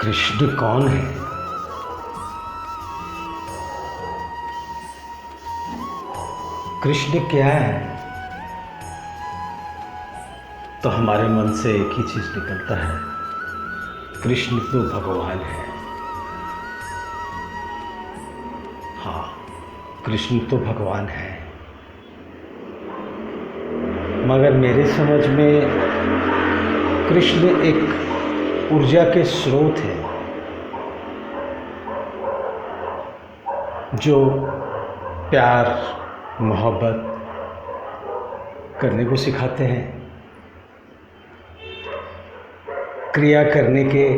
कृष्ण कौन है? कृष्ण क्या है? तो हमारे मन से एक ही चीज निकलता है, कृष्ण तो भगवान है। हाँ, कृष्ण तो भगवान है, मगर मेरे समझ में कृष्ण एक ऊर्जा के स्रोत है जो प्यार मोहब्बत करने को सिखाते हैं, क्रिया करने के,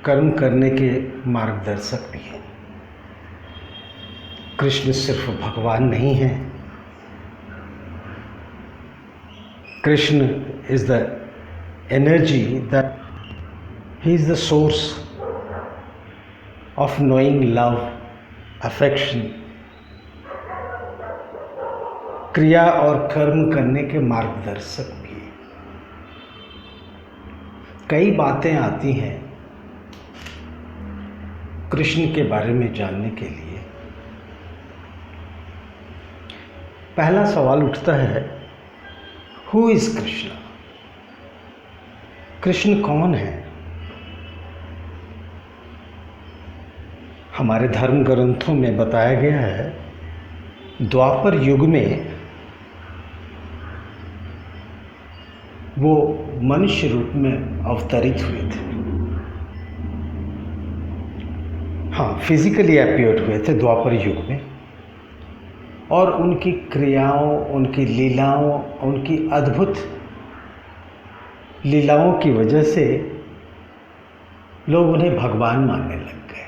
कर्म करने के मार्गदर्शक भी हैं। कृष्ण सिर्फ भगवान नहीं है, Krishna is the energy that he is the source of knowing love, affection, क्रिया और कर्म करने के मार्गदर्शक भी हैं। कई बातें आती हैं कृष्ण के बारे में जानने के लिए। पहला सवाल उठता है, हु इज कृष्ण? कृष्ण कौन है? हमारे धर्म ग्रंथों में बताया गया है, द्वापर युग में वो मनुष्य रूप में अवतरित हुए थे। हाँ, फिजिकली अपीयर हुए थे द्वापर युग में, और उनकी क्रियाओं, उनकी लीलाओं, उनकी अद्भुत लीलाओं की वजह से लोग उन्हें भगवान मानने लग गए,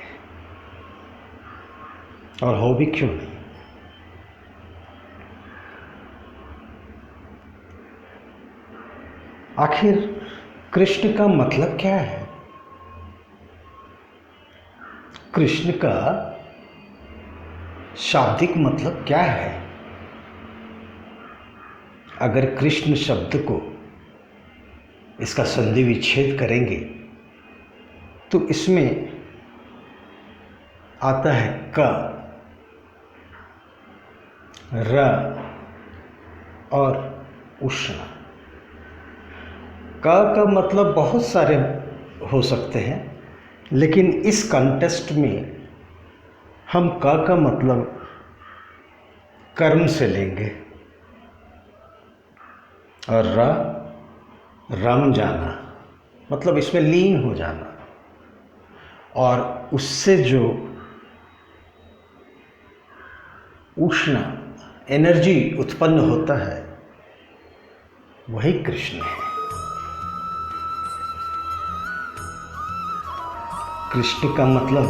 और हो भी क्यों नहीं। आखिर कृष्ण का मतलब क्या है? कृष्ण का शाब्दिक मतलब क्या है? अगर कृष्ण शब्द को, इसका संधि विच्छेद करेंगे तो इसमें आता है क, र और उष्ण। क का मतलब बहुत सारे हो सकते हैं, लेकिन इस कॉन्टेक्स्ट में हम क का मतलब कर्म से लेंगे, और रम जाना मतलब इसमें लीन हो जाना, और उससे जो उष्ण एनर्जी उत्पन्न होता है वही कृष्ण है। कृष्ण का मतलब,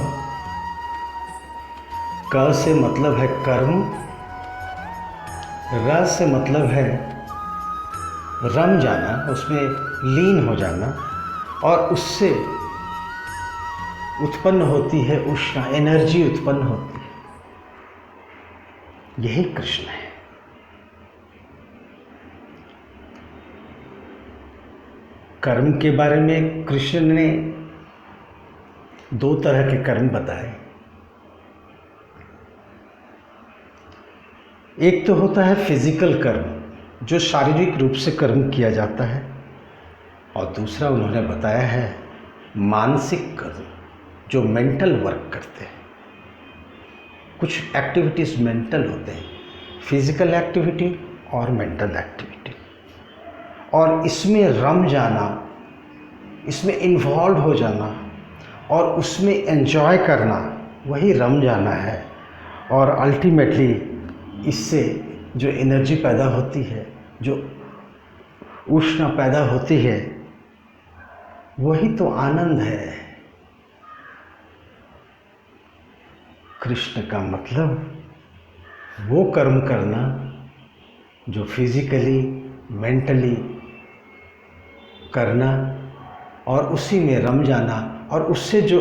क से मतलब है कर्म, र से मतलब है रम जाना, उसमें लीन हो जाना, और उससे उत्पन्न होती है उष्ण एनर्जी उत्पन्न होती है, यही कृष्ण है। कर्म के बारे में कृष्ण ने दो तरह के कर्म बताए। एक तो होता है फिजिकल कर्म, जो शारीरिक रूप से कर्म किया जाता है, और दूसरा उन्होंने बताया है मानसिक कर्म, जो मेंटल वर्क करते हैं। कुछ एक्टिविटीज़ मेंटल होते हैं, फिजिकल एक्टिविटी और मेंटल एक्टिविटी, और इसमें रम जाना, इसमें इन्वॉल्व हो जाना और उसमें एंजॉय करना, वही रम जाना है। और अल्टीमेटली इससे जो एनर्जी पैदा होती है, जो उष्णता पैदा होती है, वही तो आनंद है। कृष्ण का मतलब वो कर्म करना जो फिजिकली, मेंटली करना, और उसी में रम जाना, और उससे जो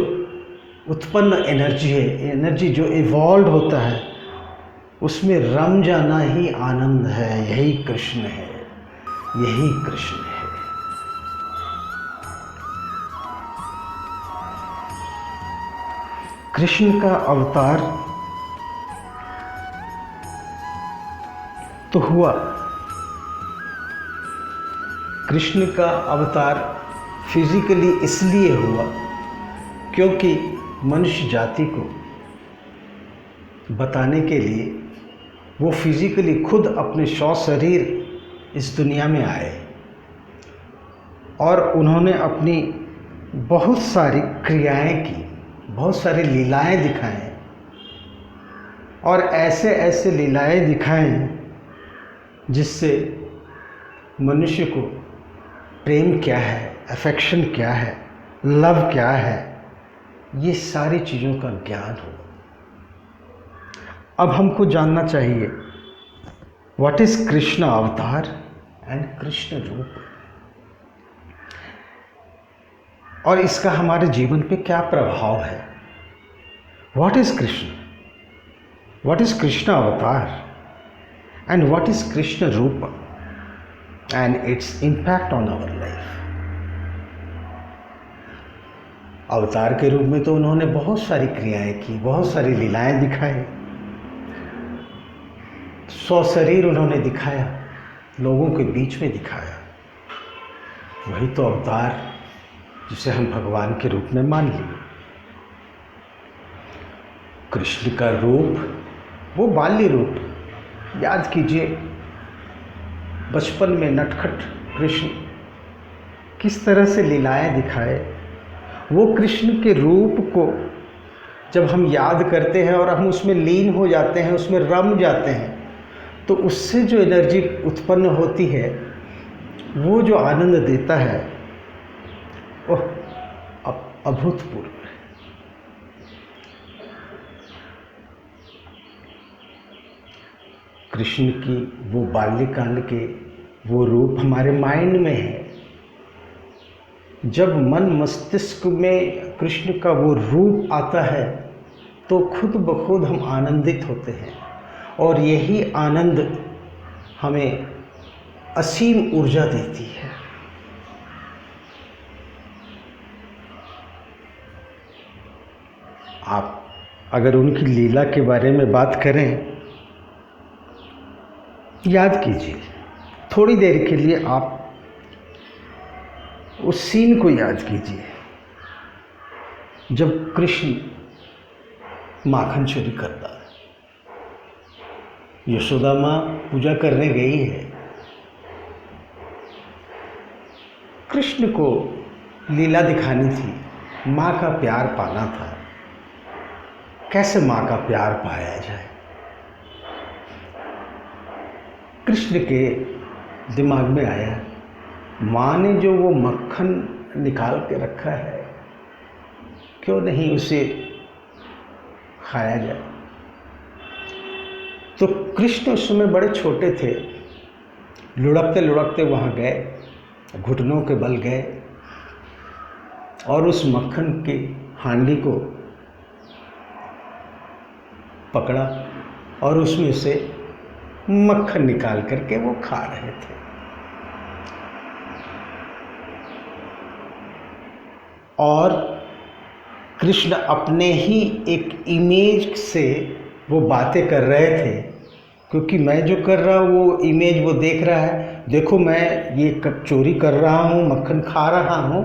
उत्पन्न एनर्जी है, एनर्जी जो इवॉल्व होता है, उसमें रम जाना ही आनंद है। यही कृष्ण है, यही कृष्ण है। कृष्ण का अवतार तो हुआ, कृष्ण का अवतार फिजिकली इसलिए हुआ क्योंकि मनुष्य जाति को बताने के लिए वो फिजिकली खुद अपने शरीर इस दुनिया में आए और उन्होंने अपनी बहुत सारी क्रियाएं की, बहुत सारी लीलाएं दिखाएं और ऐसे ऐसे लीलाएं दिखाएं जिससे मनुष्य को प्रेम क्या है, अफेक्शन क्या है, लव क्या है, ये सारी चीज़ों का ज्ञान हो। अब हमको जानना चाहिए what is Krishna avatar and Krishna रूप, और इसका हमारे जीवन पे क्या प्रभाव है। What is Krishna, what is Krishna avatar and what is Krishna roop and its impact on our life. अवतार के रूप में तो उन्होंने बहुत सारी क्रियाएं की, बहुत सारी लीलाएं दिखाई, 100 शरीर उन्होंने दिखाया, लोगों के बीच में दिखाया। वही तो अवतार जिसे हम भगवान के रूप में मान लिए। कृष्ण का रूप वो बाल्य रूप, याद कीजिए बचपन में नटखट कृष्ण किस तरह से लीलाएं दिखाए। वो कृष्ण के रूप को जब हम याद करते हैं और हम उसमें लीन हो जाते हैं, उसमें रम जाते हैं, तो उससे जो एनर्जी उत्पन्न होती है, वो जो आनंद देता है, वह अभूतपूर्व है। कृष्ण की वो बाल्यकाल के वो रूप हमारे माइंड में है। जब मन मस्तिष्क में कृष्ण का वो रूप आता है तो खुद ब खुद हम आनंदित होते हैं और यही आनंद हमें असीम ऊर्जा देती है। आप अगर उनकी लीला के बारे में बात करें, याद कीजिए थोड़ी देर के लिए, आप उस सीन को याद कीजिए जब कृष्ण माखन चोरी करता है। यशोदा माँ पूजा करने गई है, कृष्ण को लीला दिखानी थी, माँ का प्यार पाना था। कैसे माँ का प्यार पाया जाए? कृष्ण के दिमाग में आया, माँ ने जो वो मक्खन निकाल के रखा है, क्यों नहीं उसे खाया जाए। तो कृष्ण उस समय बड़े छोटे थे, लुढ़कते लुढ़कते वहाँ गए, घुटनों के बल गए और उस मक्खन की हांडी को पकड़ा और उसमें से मक्खन निकाल करके वो खा रहे थे। और कृष्ण अपने ही एक इमेज से वो बातें कर रहे थे, क्योंकि मैं जो कर रहा हूँ वो इमेज वो देख रहा है। देखो मैं ये चोरी कर रहा हूँ, मक्खन खा रहा हूँ,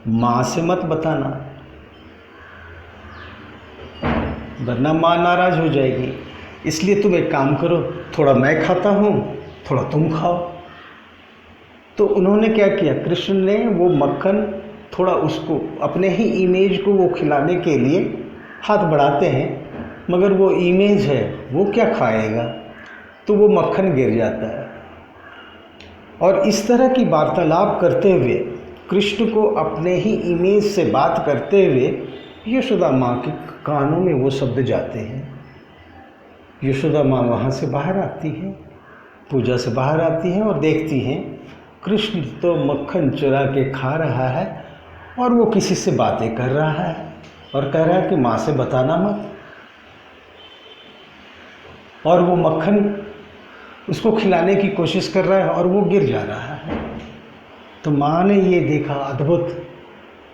माँ से मत बताना वरना माँ नाराज़ हो जाएगी। इसलिए तुम एक काम करो, थोड़ा मैं खाता हूँ, थोड़ा तुम खाओ। तो उन्होंने क्या किया, कृष्ण ने वो मक्खन थोड़ा उसको अपने ही इमेज को वो खिलाने के लिए हाथ बढ़ाते हैं, मगर वो इमेज है वो क्या खाएगा, तो वो मक्खन गिर जाता है। और इस तरह की वार्तालाप करते हुए, कृष्ण को अपने ही इमेज से बात करते हुए यशोदा माँ के कानों में वो शब्द जाते हैं। यशोदा माँ वहाँ से बाहर आती हैं, पूजा से बाहर आती हैं और देखती हैं कृष्ण तो मक्खन चुरा के खा रहा है और वो किसी से बातें कर रहा है और कह रहा है कि माँ से बताना मत, और वो मक्खन उसको खिलाने की कोशिश कर रहा है और वो गिर जा रहा है। तो माँ ने ये देखा, अद्भुत।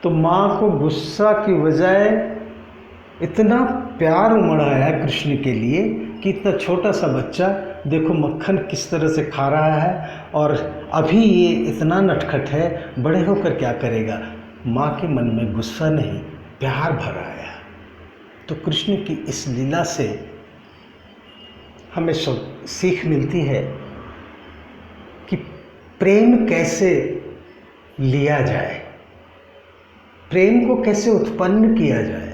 तो माँ को गुस्सा की बजाय इतना प्यार उमड़ आया कृष्ण के लिए कि इतना छोटा सा बच्चा देखो मक्खन किस तरह से खा रहा है, और अभी ये इतना नटखट है, बड़े होकर क्या करेगा। माँ के मन में गुस्सा नहीं, प्यार भर आया। तो कृष्ण की इस लीला से हमें सब सीख मिलती है कि प्रेम कैसे लिया जाए, प्रेम को कैसे उत्पन्न किया जाए,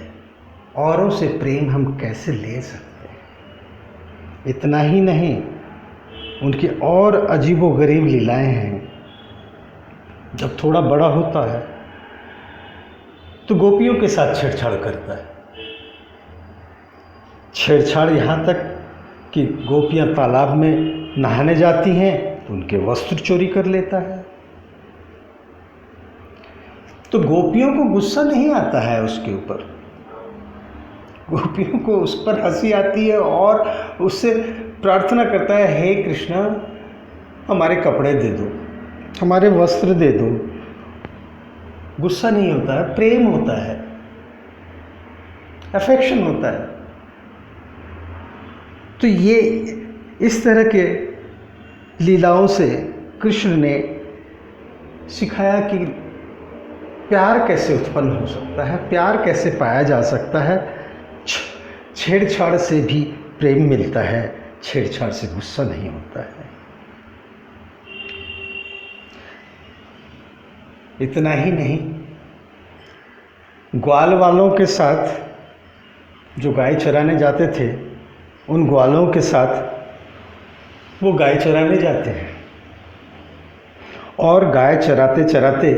औरों से प्रेम हम कैसे ले सकते हैं। इतना ही नहीं, उनकी और अजीबोगरीब लीलाएं हैं। जब थोड़ा बड़ा होता है तो गोपियों के साथ छेड़छाड़ करता है। छेड़छाड़ यहाँ तक कि गोपियाँ तालाब में नहाने जाती हैं तो उनके वस्त्र चोरी कर लेता है। तो गोपियों को गुस्सा नहीं आता है उसके ऊपर, गोपियों को उस पर हंसी आती है और उससे प्रार्थना करता है, हे कृष्णा हमारे कपड़े दे दो, हमारे वस्त्र दे दो। गुस्सा नहीं होता है, प्रेम होता है, अफेक्शन होता है। तो ये इस तरह के लीलाओं से कृष्ण ने सिखाया कि प्यार कैसे उत्पन्न हो सकता है, प्यार कैसे पाया जा सकता है। छेड़छाड़ से भी प्रेम मिलता है, छेड़छाड़ से गुस्सा नहीं होता है। इतना ही नहीं, ग्वाल वालों के साथ जो गाय चराने जाते थे, उन ग्वालों के साथ वो गाय चराने जाते हैं और गाय चराते चराते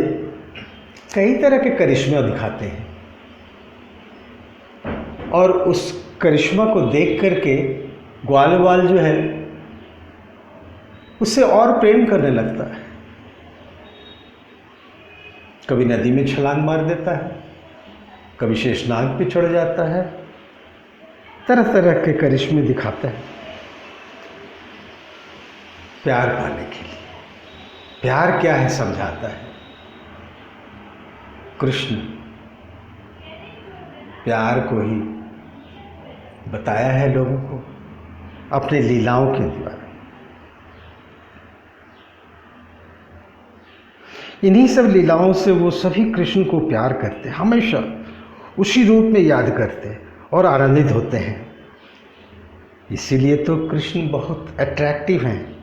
कई तरह के करिश्मे दिखाते हैं, और उस करिश्मा को देख करके ग्वाल वाल जो है उससे और प्रेम करने लगता है। कभी नदी में छलांग मार देता है, कभी शेषनाग पे चढ़ जाता है, तरह तरह के करिश्मे दिखाता है प्यार पाने के लिए। प्यार क्या है समझाता है कृष्ण, प्यार को ही बताया है लोगों को अपने लीलाओं के द्वारा। इन्हीं सब लीलाओं से वो सभी कृष्ण को प्यार करते, हमेशा उसी रूप में याद करते और आनंदित होते हैं। इसीलिए तो कृष्ण बहुत अट्रैक्टिव हैं।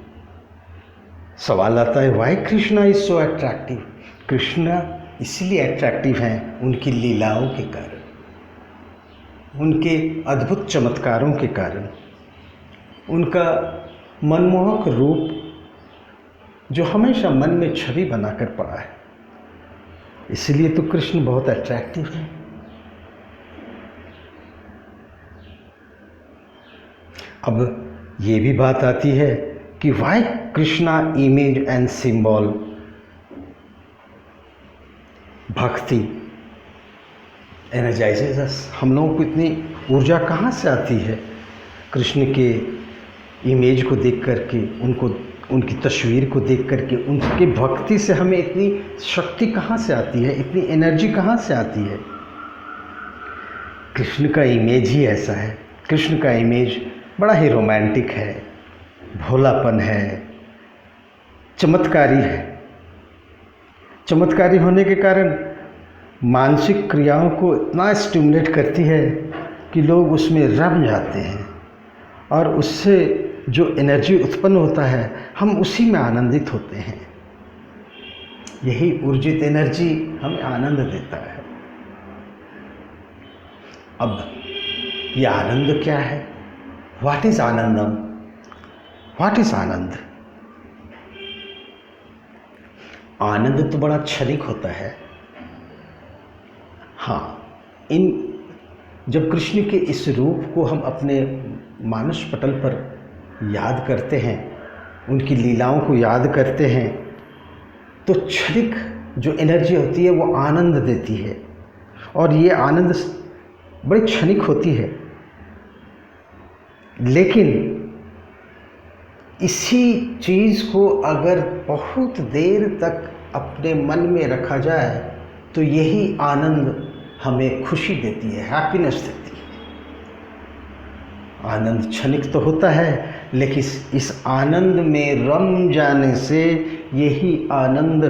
सवाल आता है, why Krishna is so attractive. Krishna इसलिए अट्रैक्टिव हैं उनकी लीलाओं के कारण, उनके अद्भुत चमत्कारों के कारण, उनका मनमोहक रूप जो हमेशा मन में छवि बनाकर पड़ा है। इसलिए तो कृष्ण बहुत अट्रैक्टिव हैं। अब ये भी बात आती है कि why Krishna image and symbol bhakti energises us. हम लोगों को इतनी ऊर्जा कहाँ से आती है कृष्ण के इमेज को देख करके, उनकी तस्वीर को देख करके, उनके भक्ति से हमें इतनी शक्ति कहाँ से आती है, इतनी एनर्जी कहाँ से आती है। कृष्ण का इमेज ही ऐसा है। कृष्ण का इमेज बड़ा ही रोमांटिक है, भोलापन है, चमत्कारी है। चमत्कारी होने के कारण मानसिक क्रियाओं को इतना स्टिमुलेट करती है कि लोग उसमें रम जाते हैं, और उससे जो एनर्जी उत्पन्न होता है हम उसी में आनंदित होते हैं। यही ऊर्जित एनर्जी हमें आनंद देता है। अब ये आनंद क्या है? व्हाट इज आनंदम? व्हाट इज आनंद? आनंद तो बड़ा क्षणिक होता है। हाँ, जब कृष्ण के इस रूप को हम अपने मानस पटल पर याद करते हैं, उनकी लीलाओं को याद करते हैं, तो क्षणिक जो एनर्जी होती है वो आनंद देती है, और ये आनंद बड़ी क्षणिक होती है। लेकिन इसी चीज़ को अगर बहुत देर तक अपने मन में रखा जाए तो यही आनंद हमें खुशी देती है, हैप्पीनेस देती है। आनंद क्षणिक तो होता है, लेकिन इस आनंद में रम जाने से यही आनंद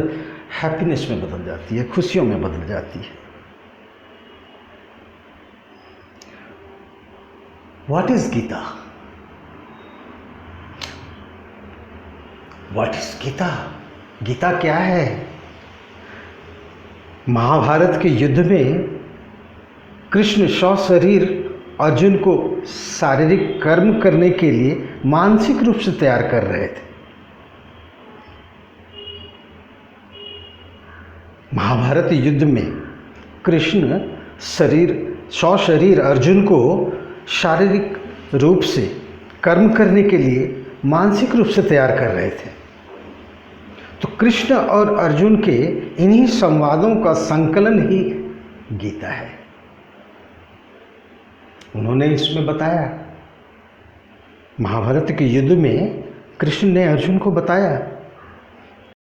हैप्पीनेस में बदल जाती है, खुशियों में बदल जाती है। What is Gita? What is Gita? Gita क्या है? महाभारत के युद्ध में कृष्ण सशरीर अर्जुन को शारीरिक कर्म करने के लिए मानसिक रूप से तैयार कर रहे थे। महाभारत युद्ध में कृष्ण सशरीर अर्जुन को शारीरिक रूप से कर्म करने के लिए मानसिक रूप से तैयार कर रहे थे। तो कृष्ण और अर्जुन के इन्हीं संवादों का संकलन ही गीता है। उन्होंने इसमें बताया, महाभारत के युद्ध में कृष्ण ने अर्जुन को बताया